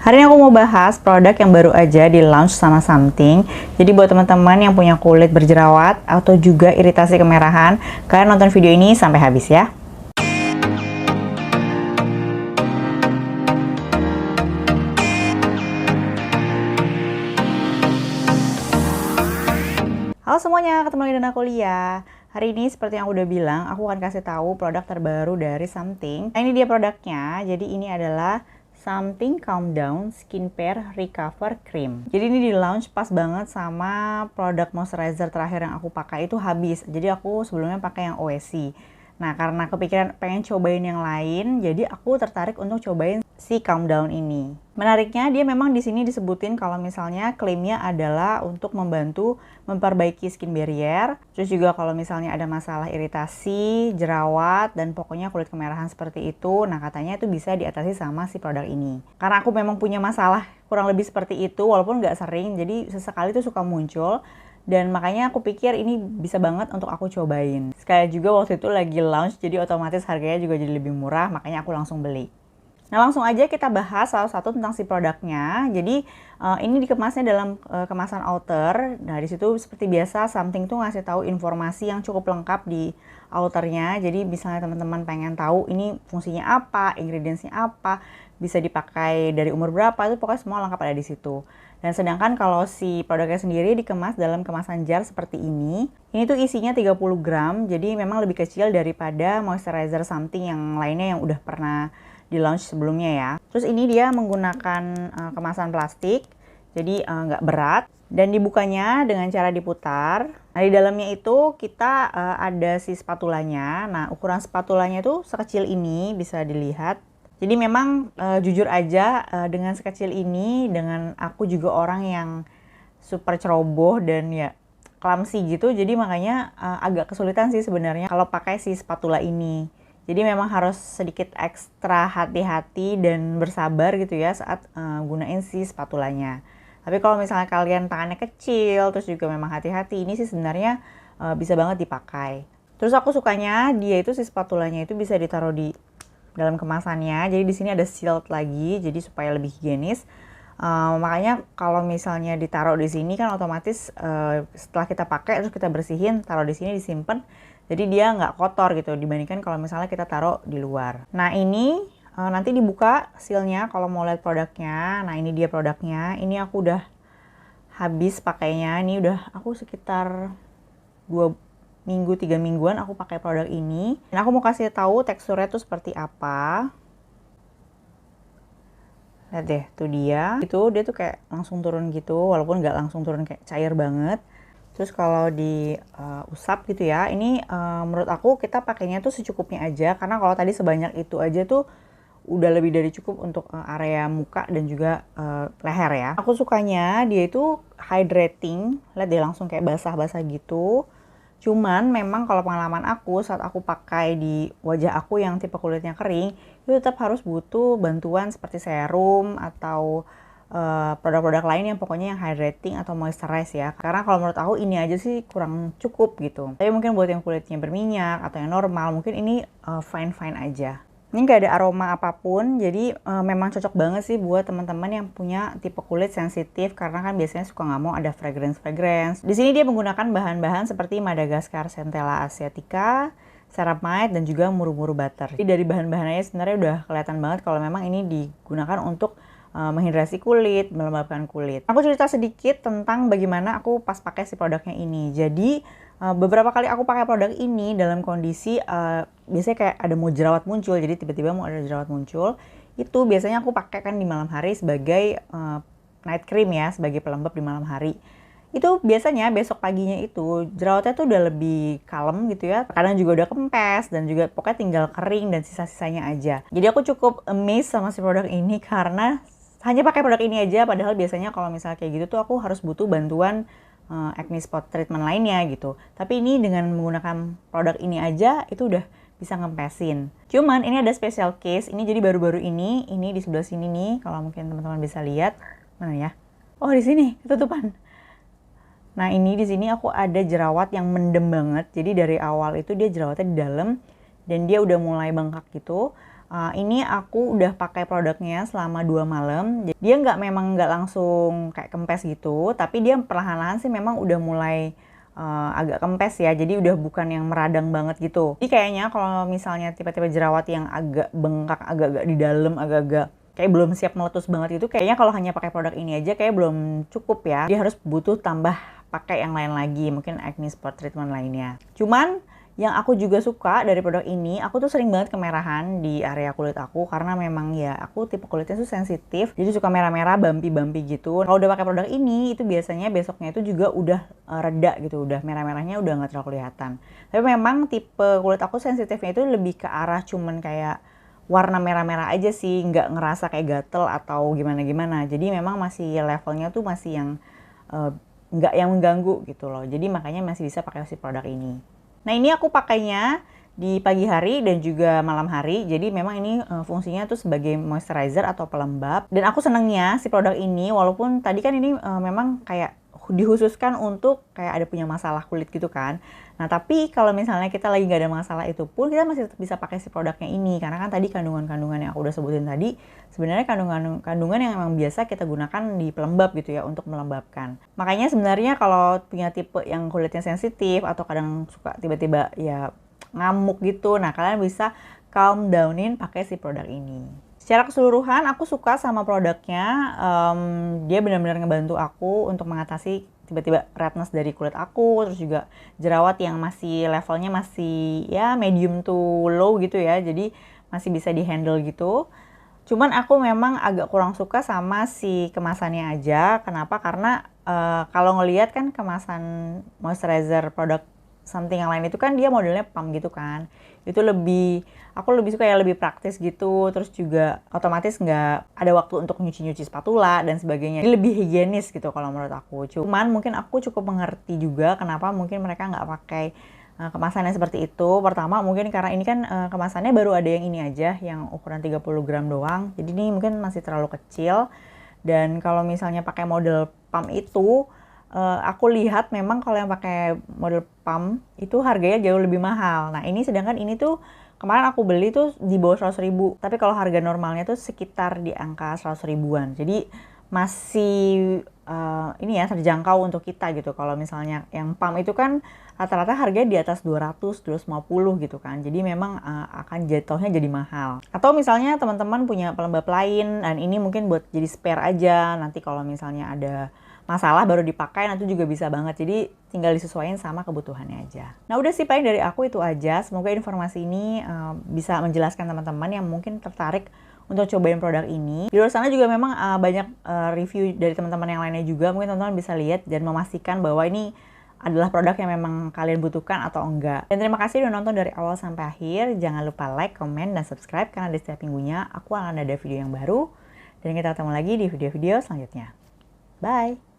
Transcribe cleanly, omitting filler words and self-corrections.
Hari ini aku mau bahas produk yang baru aja di launch sama Something. Jadi buat teman-teman yang punya kulit berjerawat atau juga iritasi kemerahan, kalian nonton video ini sampai habis ya. Halo semuanya, ketemu lagi dengan aku Lia. Hari ini seperti yang aku udah bilang, aku akan kasih tahu produk terbaru dari Something. Nah, ini dia produknya. Jadi ini adalah Something Calm Down Skincare Recover Cream. Jadi ini di launch pas banget sama produk moisturizer terakhir yang aku pakai itu habis. Jadi aku sebelumnya pakai yang OSC. Nah, karena kepikiran pengen cobain yang lain, jadi aku tertarik untuk cobain si Calm Down ini. Menariknya dia memang di sini disebutin kalau misalnya klaimnya adalah untuk membantu memperbaiki skin barrier, terus juga kalau misalnya ada masalah iritasi, jerawat, dan pokoknya kulit kemerahan seperti itu, nah katanya itu bisa diatasi sama si produk ini. Karena aku memang punya masalah kurang lebih seperti itu, walaupun nggak sering, jadi sesekali tuh suka muncul. Dan makanya aku pikir ini bisa banget untuk aku cobain. Sekali juga waktu itu lagi launch, jadi otomatis harganya juga jadi lebih murah, makanya aku langsung beli. Nah, langsung aja kita bahas salah satu tentang si produknya. Jadi ini dikemasnya dalam kemasan outer. Nah, di situ seperti biasa Something tuh ngasih tahu informasi yang cukup lengkap di outernya. Jadi misalnya teman-teman pengen tahu ini fungsinya apa, ingredientsnya apa, bisa dipakai dari umur berapa, itu pokoknya semua lengkap ada di situ. Dan sedangkan kalau si produknya sendiri dikemas dalam kemasan jar seperti ini. Ini tuh isinya 30 gram, jadi memang lebih kecil daripada moisturizer Something yang lainnya yang udah pernah di launch sebelumnya ya. Terus ini dia menggunakan kemasan plastik, jadi nggak berat. Dan dibukanya dengan cara diputar. Nah, di dalamnya itu kita ada si spatulanya. Nah, ukuran spatulanya itu sekecil ini, bisa dilihat. Jadi memang jujur aja dengan sekecil ini, dengan aku juga orang yang super ceroboh dan ya clumsy gitu, jadi makanya agak kesulitan sih sebenarnya kalau pakai si spatula ini. Jadi memang harus sedikit ekstra hati-hati dan bersabar gitu ya saat gunain si spatulanya. Tapi kalau misalnya kalian tangannya kecil, terus juga memang hati-hati, ini sih sebenarnya bisa banget dipakai. Terus aku sukanya dia itu si spatulanya itu bisa ditaruh di dalam kemasannya. Jadi di sini ada shield lagi, jadi supaya lebih higienis. Makanya kalau misalnya ditaruh di sini kan otomatis setelah kita pakai terus kita bersihin, taruh di sini disimpan. Jadi dia nggak kotor gitu dibandingkan kalau misalnya kita taruh di luar. Nah ini nanti dibuka sealnya kalau mau lihat produknya. Nah ini dia produknya. Ini aku udah habis pakainya. Ini udah aku sekitar 2 minggu 3 mingguan aku pakai produk ini. Dan aku mau kasih tahu teksturnya tuh seperti apa. Lihat deh, tuh dia. Dia tuh kayak langsung turun gitu, walaupun nggak langsung turun kayak cair banget. Terus kalau diusap gitu ya, ini menurut aku kita pakainya tuh secukupnya aja. Karena kalau tadi sebanyak itu aja tuh udah lebih dari cukup untuk area muka dan juga leher ya. Aku sukanya dia itu hydrating, lihat deh langsung kayak basah-basah gitu. Cuman memang kalau pengalaman aku saat aku pakai di wajah aku yang tipe kulitnya kering, itu tetap harus butuh bantuan seperti serum atau produk-produk lain yang pokoknya yang hydrating atau moisturize ya. Karena kalau menurut aku ini aja sih kurang cukup gitu. Tapi mungkin buat yang kulitnya berminyak atau yang normal, mungkin ini fine-fine aja. Ini nggak ada aroma apapun, jadi memang cocok banget sih buat teman-teman yang punya tipe kulit sensitif karena kan biasanya suka nggak mau ada fragrance. Di sini dia menggunakan bahan-bahan seperti Madagascar Centella asiatica, ceramide, dan juga muru-muru butter. Jadi dari bahan-bahannya sebenarnya udah kelihatan banget kalau memang ini digunakan untuk menghidrasi kulit, melembabkan kulit. Aku cerita sedikit tentang bagaimana aku pas pakai si produknya ini. Jadi beberapa kali aku pakai produk ini dalam kondisi biasanya kayak ada mau jerawat muncul, jadi tiba-tiba mau ada jerawat muncul. Itu biasanya aku pakai kan di malam hari sebagai night cream ya, sebagai pelembab di malam hari. Itu biasanya besok paginya itu jerawatnya tuh udah lebih kalem gitu ya. Kadang juga udah kempes dan juga pokoknya tinggal kering dan sisa-sisanya aja. Jadi aku cukup amazed sama si produk ini karena hanya pakai produk ini aja, padahal biasanya kalau misalnya kayak gitu tuh aku harus butuh bantuan acne spot treatment lainnya gitu. Tapi ini dengan menggunakan produk ini aja itu udah bisa ngempesin. Cuman ini ada special case, ini jadi baru-baru ini di sebelah sini nih, kalau mungkin teman-teman bisa lihat. Mana ya? Oh, di sini ketutupan. Nah, ini di sini aku ada jerawat yang mendem banget. Jadi dari awal itu dia jerawatnya di dalam dan dia udah mulai bengkak gitu. Ini aku udah pakai produknya selama 2 malam. Dia memang nggak langsung kayak kempes gitu, tapi dia perlahan-lahan sih memang udah mulai agak kempes ya. Jadi udah bukan yang meradang banget gitu. Jadi kayaknya kalau misalnya tiba-tiba jerawat yang agak bengkak, agak-agak di dalam, agak-agak kayak belum siap meletus banget itu, kayaknya kalau hanya pakai produk ini aja kayak belum cukup ya. Dia harus butuh tambah pakai yang lain lagi, mungkin acne spot treatment lainnya. Cuman yang aku juga suka dari produk ini, aku tuh sering banget kemerahan di area kulit aku karena memang ya aku tipe kulitnya tuh sensitif, jadi suka merah-merah, bumpy-bumpy gitu. Kalau udah pakai produk ini, itu biasanya besoknya itu juga udah reda gitu, udah merah-merahnya udah nggak terlalu kelihatan. Tapi memang tipe kulit aku sensitifnya itu lebih ke arah cuman kayak warna merah-merah aja sih, nggak ngerasa kayak gatel atau gimana-gimana. Jadi memang masih levelnya tuh masih yang nggak yang mengganggu gitu loh. Jadi makanya masih bisa pakai si produk ini. Nah ini aku pakainya di pagi hari dan juga malam hari. Jadi memang ini fungsinya tuh sebagai moisturizer atau pelembab. Dan aku senengnya si produk ini, walaupun tadi kan ini memang kayak dikhususkan untuk kayak ada punya masalah kulit gitu kan. Nah tapi kalau misalnya kita lagi nggak ada masalah itu pun, kita masih tetap bisa pakai si produknya ini. Karena kan tadi kandungan-kandungan yang aku udah sebutin tadi, sebenarnya kandungan yang memang biasa kita gunakan di pelembab gitu ya, untuk melembabkan. Makanya sebenarnya kalau punya tipe yang kulitnya sensitif atau kadang suka tiba-tiba ya ngamuk gitu, nah kalian bisa calm downin pakai si produk ini. Secara keseluruhan aku suka sama produknya. Dia benar-benar ngebantu aku untuk mengatasi tiba-tiba redness dari kulit aku, terus juga jerawat yang masih levelnya masih ya medium to low gitu ya, jadi masih bisa dihandle gitu. Cuman aku memang agak kurang suka sama si kemasannya aja. Kenapa? Karena kalau ngelihat kan kemasan moisturizer produk something yang lain itu kan dia modelnya pump gitu kan. Itu aku lebih suka ya lebih praktis gitu. Terus juga otomatis nggak ada waktu untuk nyuci-nyuci spatula dan sebagainya. Jadi lebih higienis gitu kalau menurut aku. Cuman mungkin aku cukup mengerti juga kenapa mungkin mereka nggak pakai kemasannya seperti itu. Pertama mungkin karena ini kan kemasannya baru ada yang ini aja, yang ukuran 30 gram doang. Jadi ini mungkin masih terlalu kecil. Dan kalau misalnya pakai model pump itu, aku lihat memang kalau yang pakai model pump itu harganya jauh lebih mahal. Nah ini sedangkan ini tuh kemarin aku beli tuh di bawah 100 ribu. Tapi kalau harga normalnya tuh sekitar di angka 100 ribuan. Jadi masih ini ya terjangkau untuk kita gitu. Kalau misalnya yang pump itu kan rata-rata harganya di atas 200, 250 gitu kan. Jadi memang akan jatuhnya jadi mahal. Atau misalnya teman-teman punya pelembab lain dan ini mungkin buat jadi spare aja. Nanti kalau misalnya ada masalah baru dipakai, nanti juga bisa banget. Jadi tinggal disesuaikan sama kebutuhannya aja. Nah udah sih paling dari aku itu aja. Semoga informasi ini bisa menjelaskan teman-teman yang mungkin tertarik untuk cobain produk ini. Di luar sana juga memang banyak review dari teman-teman yang lainnya juga. Mungkin teman-teman bisa lihat dan memastikan bahwa ini adalah produk yang memang kalian butuhkan atau enggak. Dan terima kasih udah nonton dari awal sampai akhir. Jangan lupa like, comment, dan subscribe karena di setiap minggunya aku akan ada video yang baru. Dan kita ketemu lagi di video-video selanjutnya. Bye!